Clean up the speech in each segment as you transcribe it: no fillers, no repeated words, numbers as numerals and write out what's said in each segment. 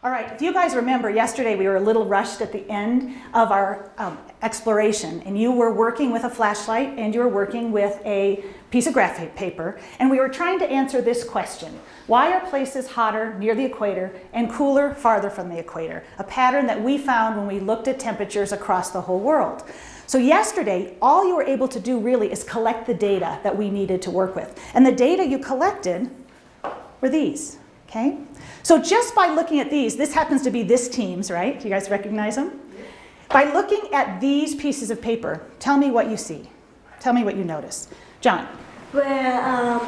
All right, if you guys remember, yesterday we were a little rushed at the end of our exploration, and you were working with a flashlight and you were working with a piece of graph paper, and we were trying to answer this question. Why are places hotter near the equator and cooler farther from the equator? A pattern that we found when we looked at temperatures across the whole world. So yesterday, all you were able to do really is collect the data that we needed to work with. And the data you collected were these, okay? So just by looking at these, this happens to be this team's, right? Do you guys recognize them? By looking at these pieces of paper, tell me what you see. Tell me what you notice. John. Where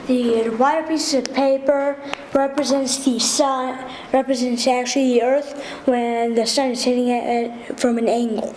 the white piece of paper represents the sun, represents actually the Earth when the sun is hitting it from an angle.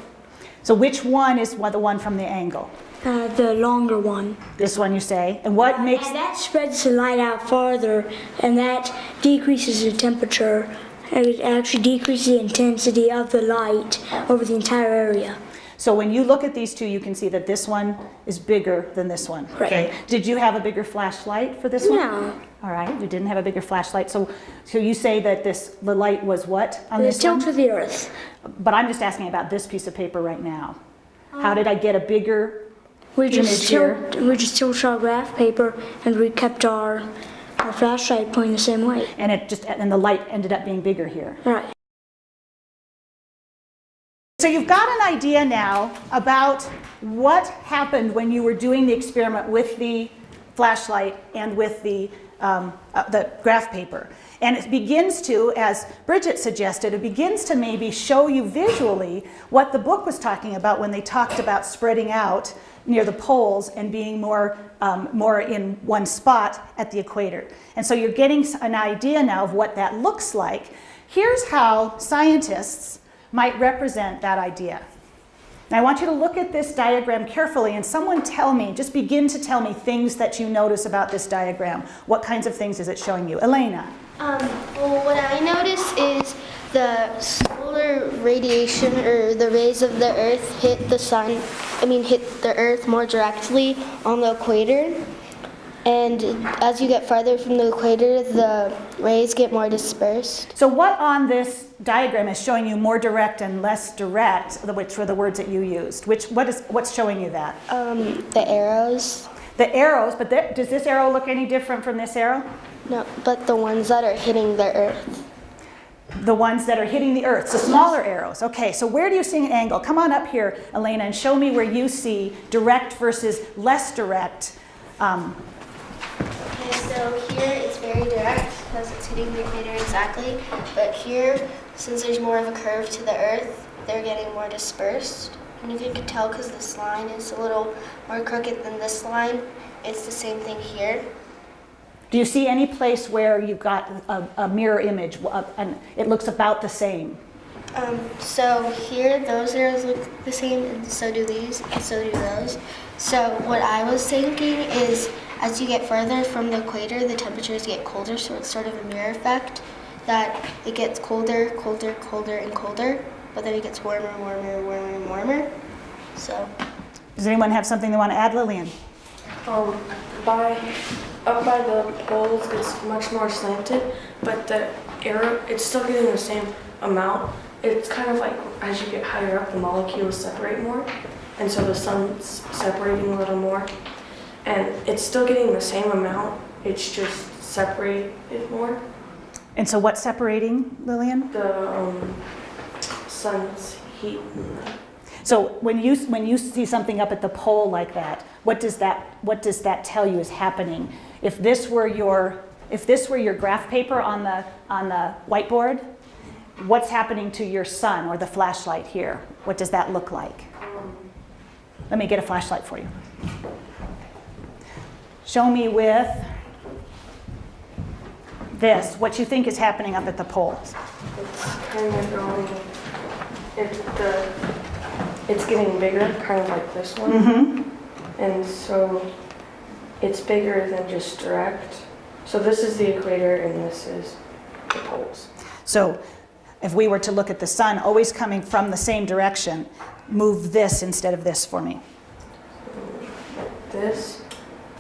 So which one is the one from the angle? The longer one. This one, you say. And what makes... And that spreads the light out farther, and that decreases the temperature. And it actually decreases the intensity of the light over the entire area. So when you look at these two, you can see that this one is bigger than this one. Right. Okay. Did you have a bigger flashlight for this one? No. All right, you didn't have a bigger flashlight. So you say that the light was what on this one? The tilt of the Earth. But I'm just asking about this piece of paper right now. How did I get a bigger We image just here? tilted our graph paper, and we kept our flashlight pointing the same way. And the light ended up being bigger here. Right. So you've got an idea now about what happened when you were doing the experiment with the flashlight and with the graph paper. And it begins to, as Bridget suggested, it begins to maybe show you visually what the book was talking about when they talked about spreading out near the poles and being more in one spot at the equator. And so you're getting an idea now of what that looks like. Here's how scientists might represent that idea. Now I want you to look at this diagram carefully and someone tell me, just begin to tell me things that you notice about this diagram. What kinds of things is it showing you? Elena. Well, what I notice is the solar radiation or the rays of the Earth hit the Earth more directly on the equator. And as you get farther from the equator, the rays get more dispersed. So what on this diagram is showing you more direct and less direct, which were the words that you used? What's showing you that? The arrows. The arrows, but does this arrow look any different from this arrow? No, but the ones that are hitting the Earth. The ones that are hitting the Earth, so smaller arrows. Okay, so where do you see an angle? Come on up here, Elena, and show me where you see direct versus less direct. Okay, so here it's very direct because it's hitting the equator exactly. But here, since there's more of a curve to the Earth, they're getting more dispersed. And you can tell because this line is a little more crooked than this line. It's the same thing here. Do you see any place where you've got a mirror image and it looks about the same? So here, those arrows look the same, and so do these, and so do those. So what I was thinking is, as you get further from the equator, the temperatures get colder, so it's sort of a mirror effect, that it gets colder, colder, colder, and colder, but then it gets warmer, warmer, warmer, and warmer. So. Does anyone have something they want to add, Lillian? Up by the poles, it's much more slanted, but the arrow, it's still getting the same amount. It's kind of like as you get higher up, the molecules separate more, and so the sun's separating a little more, and it's still getting the same amount. It's just separated more. And so what's separating, Lillian? The sun's heat. So when you see something up at the pole like that, what does that tell you is happening? If this were your graph paper on the whiteboard, what's happening to your sun or the flashlight here? What does that look like? Let me get a flashlight for you. Show me with this what you think is happening up at the poles. It's kind of going. It's getting bigger, kind of like this one. Mm-hmm. And so it's bigger than just direct. So this is the equator and this is the poles. So if we were to look at the sun always coming from the same direction, move this instead of this for me. This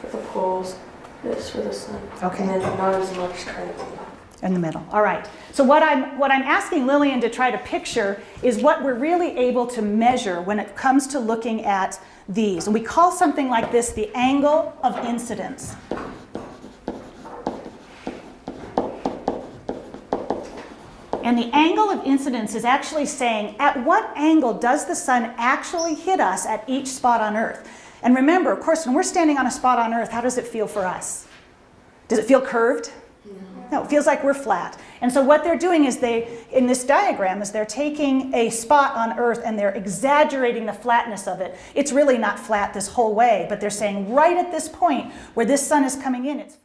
for the poles, this for the sun. Okay. And then not as much kind of. In the middle. All right. So what I'm asking Lillian to try to picture is what we're really able to measure when it comes to looking at these. And we call something like this the angle of incidence. And the angle of incidence is actually saying at what angle does the sun actually hit us at each spot on Earth. And remember, of course, when we're standing on a spot on Earth, how does it feel for us? Does it feel curved? No, it feels like we're flat. And so what they're doing is in this diagram, is they're taking a spot on Earth and they're exaggerating the flatness of it. It's really not flat this whole way, but they're saying right at this point where this sun is coming in, it's